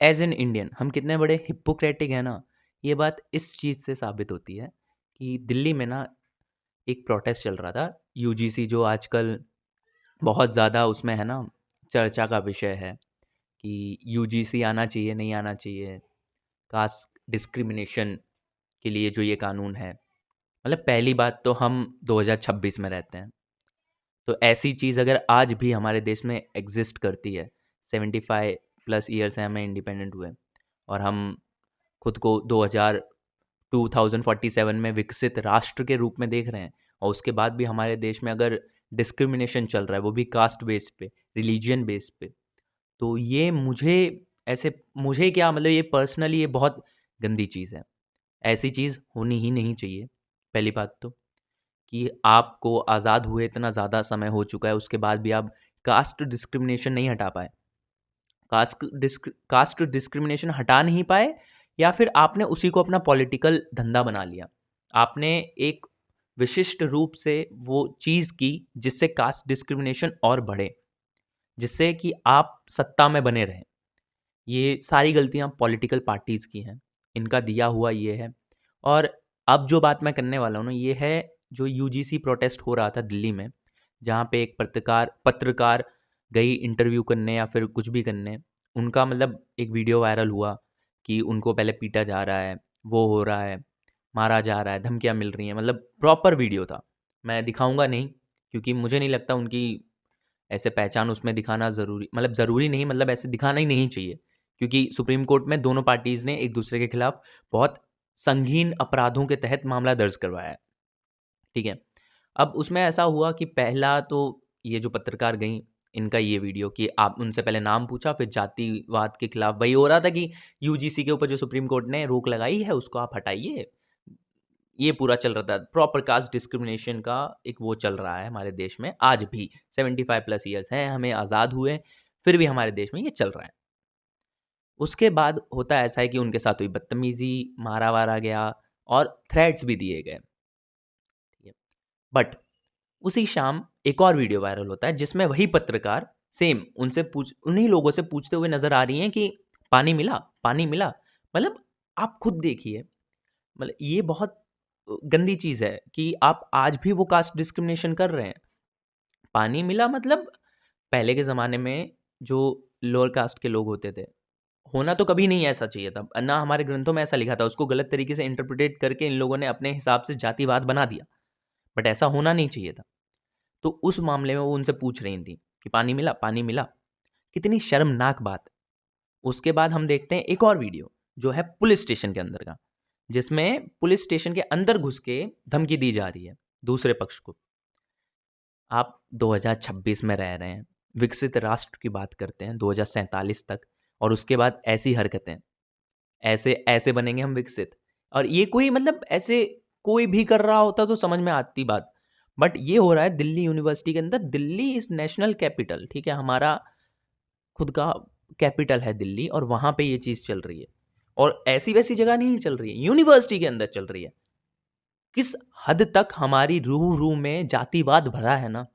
As an Indian हम कितने बड़े हिपोक्रेटिक हैं ना, ये बात इस चीज़ से साबित होती है कि दिल्ली में ना एक प्रोटेस्ट चल रहा था। यूजीसी जो आजकल बहुत ज़्यादा उसमें है ना, चर्चा का विषय है कि यूजीसी आना चाहिए नहीं आना चाहिए, कास्ट डिस्क्रिमिनेशन के लिए जो ये कानून है। मतलब पहली बात तो हम 2026 में रहते हैं, तो ऐसी चीज़ अगर आज भी हमारे देश में एग्जिस्ट करती है, 75 प्लस ईयर्स हैं हमें इंडिपेंडेंट हुए, और हम खुद को 2047 में विकसित राष्ट्र के रूप में देख रहे हैं, और उसके बाद भी हमारे देश में अगर डिस्क्रिमिनेशन चल रहा है, वो भी कास्ट बेस पे, रिलीजन बेस पे, तो ये मुझे क्या मतलब, ये पर्सनली ये बहुत गंदी चीज़ है। ऐसी चीज़ होनी ही नहीं चाहिए। पहली बात तो कि आपको आज़ाद हुए इतना ज़्यादा समय हो चुका है, उसके बाद भी आप कास्ट डिस्क्रिमिनेशन नहीं हटा पाए। कास्ट डिस्क्रिमिनेशन हटा नहीं पाए, या फिर आपने उसी को अपना पॉलिटिकल धंधा बना लिया। आपने एक विशिष्ट रूप से वो चीज़ की जिससे कास्ट डिस्क्रिमिनेशन और बढ़े, जिससे कि आप सत्ता में बने रहें। ये सारी गलतियाँ पॉलिटिकल पार्टीज़ की हैं, इनका दिया हुआ ये है। और अब जो बात मैं करने वाला हूँ ना, ये है जो यूजीसी प्रोटेस्ट हो रहा था दिल्ली में, जहाँ पे एक पत्रकार गई इंटरव्यू करने या फिर कुछ भी करने। उनका मतलब एक वीडियो वायरल हुआ कि उनको पहले पीटा जा रहा है, वो हो रहा है, मारा जा रहा है, धमकियाँ मिल रही हैं, मतलब प्रॉपर वीडियो था। मैं दिखाऊंगा नहीं, क्योंकि मुझे नहीं लगता उनकी ऐसे पहचान उसमें दिखाना ज़रूरी, मतलब ज़रूरी नहीं, मतलब ऐसे दिखाना ही नहीं चाहिए, क्योंकि सुप्रीम कोर्ट में दोनों पार्टीज़ ने एक दूसरे के खिलाफ बहुत संगीन अपराधों के तहत मामला दर्ज करवाया है। ठीक है। अब उसमें ऐसा हुआ कि पहला तो ये जो पत्रकार गई, इनका ये वीडियो कि आप उनसे पहले नाम पूछा, फिर जातिवाद के खिलाफ वही हो रहा था कि यूजीसी के ऊपर जो सुप्रीम कोर्ट ने रोक लगाई है उसको आप हटाइए। ये पूरा चल रहा था, प्रॉपर कास्ट डिस्क्रिमिनेशन का एक वो चल रहा है हमारे देश में आज भी। 75 प्लस ईयर्स हैं हमें आज़ाद हुए, फिर भी हमारे देश में ये चल रहा है। उसके बाद होता ऐसा है कि उनके साथ हुई बदतमीजी, मारा वारा गया और थ्रेट्स भी दिए गए। बट उसी शाम एक और वीडियो वायरल होता है जिसमें वही पत्रकार सेम उन्हीं लोगों से पूछते हुए नजर आ रही हैं कि पानी मिला, पानी मिला। मतलब आप खुद देखिए, मतलब ये बहुत गंदी चीज़ है कि आप आज भी वो कास्ट डिस्क्रिमिनेशन कर रहे हैं। पानी मिला मतलब पहले के ज़माने में जो लोअर कास्ट के लोग होते थे, होना तो कभी नहीं ऐसा चाहिए था, ना हमारे ग्रंथों में ऐसा लिखा था, उसको गलत तरीके से इंटरप्रिटेट करके इन लोगों ने अपने हिसाब से जातिवाद बना दिया, बट ऐसा होना नहीं चाहिए था। तो उस मामले में वो उनसे पूछ रही थी कि पानी मिला, पानी मिला। कितनी शर्मनाक बात। उसके बाद हम देखते हैं एक और वीडियो जो है पुलिस स्टेशन के अंदर का, जिसमें पुलिस स्टेशन के अंदर घुस के धमकी दी जा रही है दूसरे पक्ष को। आप 2026 में रह रहे हैं, विकसित राष्ट्र की बात करते हैं 2047 तक, और उसके बाद ऐसी हरकतें, ऐसे ऐसे बनेंगे हम विकसित। और ये कोई मतलब ऐसे कोई भी कर रहा होता तो समझ में आती बात, बट ये हो रहा है दिल्ली यूनिवर्सिटी के अंदर। दिल्ली इज नेशनल कैपिटल, ठीक है, हमारा खुद का कैपिटल है दिल्ली, और वहां पे ये चीज चल रही है। और ऐसी वैसी जगह नहीं चल रही है, यूनिवर्सिटी के अंदर चल रही है। किस हद तक हमारी रूह रूह में जातिवाद भरा है ना,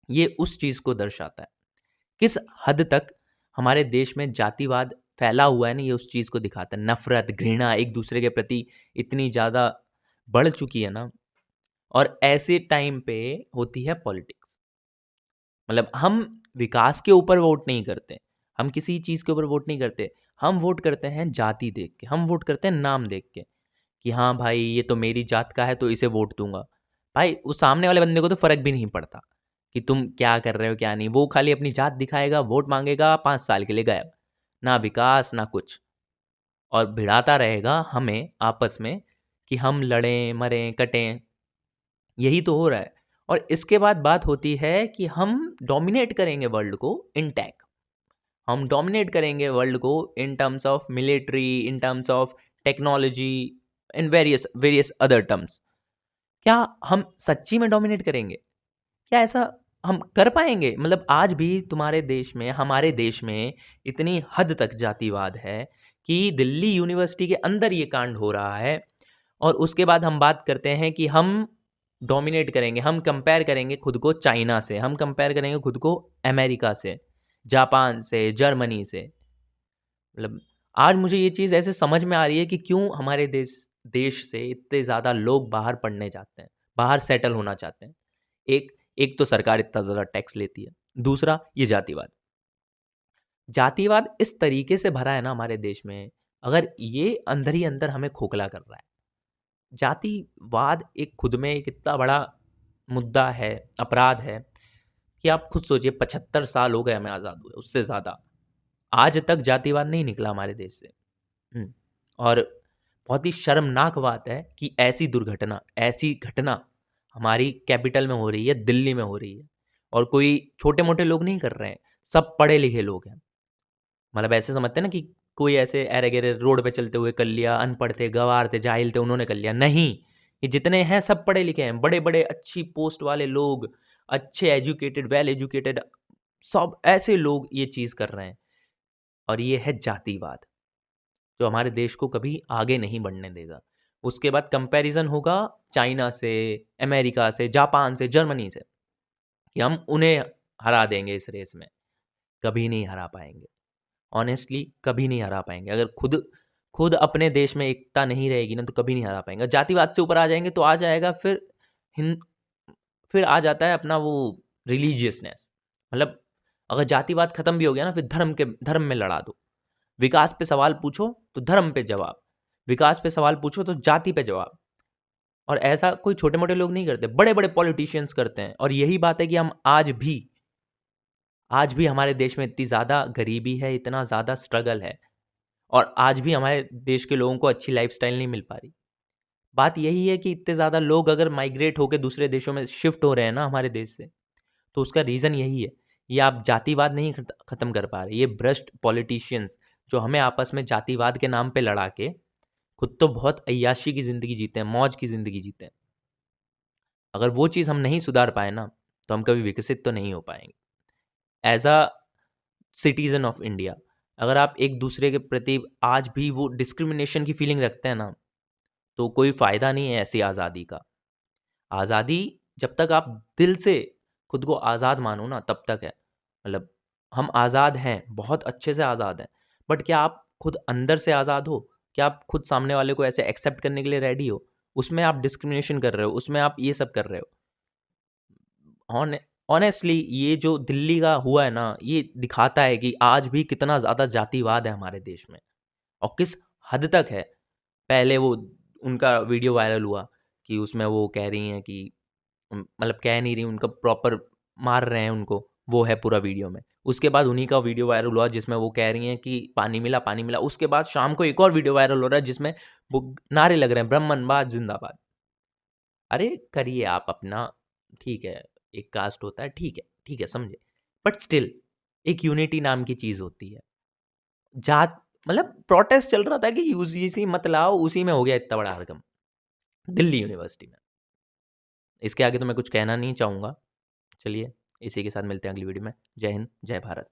ये उस चीज को दर्शाता है। किस हद तक हमारे देश में जातिवाद फैला हुआ है ना, ये उस चीज को दिखाता है। नफरत, घृणा एक दूसरे के प्रति इतनी ज्यादा बढ़ चुकी है ना। और ऐसे टाइम पे होती है पॉलिटिक्स। मतलब हम विकास के ऊपर वोट नहीं करते, हम किसी चीज़ के ऊपर वोट नहीं करते, हम वोट करते हैं जाति देख के, हम वोट करते हैं नाम देख के कि हाँ भाई ये तो मेरी जात का है तो इसे वोट दूंगा। भाई उस सामने वाले बंदे को तो फर्क भी नहीं पड़ता कि तुम क्या कर रहे हो क्या नहीं, वो खाली अपनी जात दिखाएगा, वोट मांगेगा, 5 साल के लिए गायब। ना विकास ना कुछ। और भिड़ाता रहेगा हमें आपस में कि हम लड़ें मरें कटें। यही तो हो रहा है। और इसके बाद बात होती है कि हम डोमिनेट करेंगे वर्ल्ड को इन टेक, हम डोमिनेट करेंगे वर्ल्ड को in terms of military, in terms of technology, in various various other terms. क्या हम सच्ची में डोमिनेट करेंगे? क्या ऐसा हम कर पाएंगे? मतलब आज भी तुम्हारे देश में, हमारे देश में इतनी हद तक जातिवाद है कि दिल्ली यूनिवर्सिटी के अंदर ये कांड हो रहा है, और उसके बाद हम बात करते हैं कि हम डोमिनेट करेंगे, हम कंपेयर करेंगे खुद को चाइना से, हम कंपेयर करेंगे खुद को अमेरिका से, जापान से, जर्मनी से। मतलब आज मुझे ये चीज़ ऐसे समझ में आ रही है कि क्यों हमारे देश देश से इतने ज़्यादा लोग बाहर पढ़ने जाते हैं, बाहर सेटल होना चाहते हैं। एक एक तो सरकार इतना ज़्यादा टैक्स लेती है, दूसरा ये जातिवाद। जातिवाद इस तरीके से भरा है ना हमारे देश में, अगर ये अंदर ही अंदर हमें खोखला कर रहा है। जातिवाद एक खुद में एक इतना बड़ा मुद्दा है, अपराध है कि आप खुद सोचिए 75 साल हो गए हमें आज़ाद हुए, उससे ज़्यादा। आज तक जातिवाद नहीं निकला हमारे देश से। और बहुत ही शर्मनाक बात है कि ऐसी घटना हमारी कैपिटल में हो रही है, दिल्ली में हो रही है। और कोई छोटे-मोटे लोग नहीं कर रहे हैं, सब पढ़े लिखे लोग हैं। मतलब ऐसे समझते हैं ना कि कोई ऐसे ऐरे-गैरे रोड पे चलते हुए कर लिया, अनपढ़ थे, गँवार थे, जाहिल थे, उन्होंने कर लिया। नहीं, ये जितने हैं सब पढ़े लिखे हैं, बड़े-बड़े अच्छी पोस्ट वाले लोग, अच्छे एजुकेटेड, वेल एजुकेटेड, सब ऐसे लोग ये चीज़ कर रहे हैं। और ये है जातिवाद, जो हमारे देश को कभी आगे नहीं बढ़ने देगा। उसके बाद कंपैरिज़न होगा चाइना से, अमेरिका से, जापान से, जर्मनी से, कि हम उन्हें हरा देंगे इस रेस में। कभी नहीं हरा पाएँगे। ऑनेस्टली कभी नहीं हरा पाएँगे। अगर खुद खुद अपने देश में एकता नहीं रहेगी ना, तो कभी नहीं हरा पाएँगे। जातिवाद से ऊपर आ जाएँगे तो आ जाएगा हिन फिर आ जाता है अपना वो रिलीजियसनेस। मतलब अगर जातिवाद खत्म भी हो गया ना, फिर धर्म में लड़ा दो। विकास पे सवाल पूछो तो धर्म पे जवाब, विकास पे सवाल पूछो तो जाति पे जवाब। और ऐसा कोई छोटे-मोटे लोग नहीं करते, बड़े-बड़े पॉलिटिशियंस करते हैं। और यही बात है कि हम आज भी हमारे देश में इतनी ज़्यादा गरीबी है, इतना ज़्यादा स्ट्रगल है, और आज भी हमारे देश के लोगों को अच्छी लाइफ़स्टाइल नहीं मिल पा रही। बात यही है कि इतने ज़्यादा लोग अगर माइग्रेट होके दूसरे देशों में शिफ्ट हो रहे हैं ना हमारे देश से, तो उसका रीज़न यही है। ये आप जातिवाद नहीं ख़त्म कर पा रहे, ये भ्रष्ट पॉलिटिशियंस जो हमें आपस में जातिवाद के नाम पे लड़ा के खुद तो बहुत अय्याशी की ज़िंदगी जीते हैं, मौज की ज़िंदगी जीते हैं। अगर वो चीज़ हम नहीं सुधार पाए ना, तो हम कभी विकसित तो नहीं हो पाएँगे। As a citizen of India, अगर आप एक दूसरे के प्रति आज भी वो डिस्क्रिमिनेशन की फीलिंग रखते हैं ना, तो कोई फ़ायदा नहीं है ऐसी आज़ादी का। आज़ादी जब तक आप दिल से खुद को आज़ाद मानो ना, तब तक है। मतलब हम आज़ाद हैं, बहुत अच्छे से आज़ाद हैं, बट क्या आप खुद अंदर से आज़ाद हो? क्या आप खुद सामने वाले को ऐसे एक्सेप्ट करने के लिए रेडी हो? उसमें आप डिस्क्रिमिनेशन कर रहे हो, उसमें आप ये सब कर रहे हो। ऑने ऑनेस्टली ये जो दिल्ली का हुआ है ना, ये दिखाता है कि आज भी कितना ज़्यादा जातिवाद है हमारे देश में, और किस हद तक है। पहले वो उनका वीडियो वायरल हुआ कि उसमें वो कह रही हैं कि मतलब कह नहीं रही, उनका प्रॉपर मार रहे हैं उनको, वो है पूरा वीडियो में। उसके बाद उन्हीं का वीडियो वायरल हुआ जिसमें वो कह रही हैं कि पानी मिला, पानी मिला। उसके बाद शाम को एक और वीडियो वायरल हो रहा है जिसमें वो नारे लग रहे हैं, ब्राह्मणवाद ज़िंदाबाद। अरे करिए आप अपना, ठीक है, एक कास्ट होता है, ठीक है समझे। बट स्टिल एक यूनिटी नाम की चीज़ होती है। जात मतलब प्रोटेस्ट चल रहा था कि यूजीसी मत लाओ, उसी में हो गया इतना बड़ा हड़कंप दिल्ली यूनिवर्सिटी में। इसके आगे तो मैं कुछ कहना नहीं चाहूँगा। चलिए, इसी के साथ मिलते हैं अगली वीडियो में। जय हिंद, जय भारत।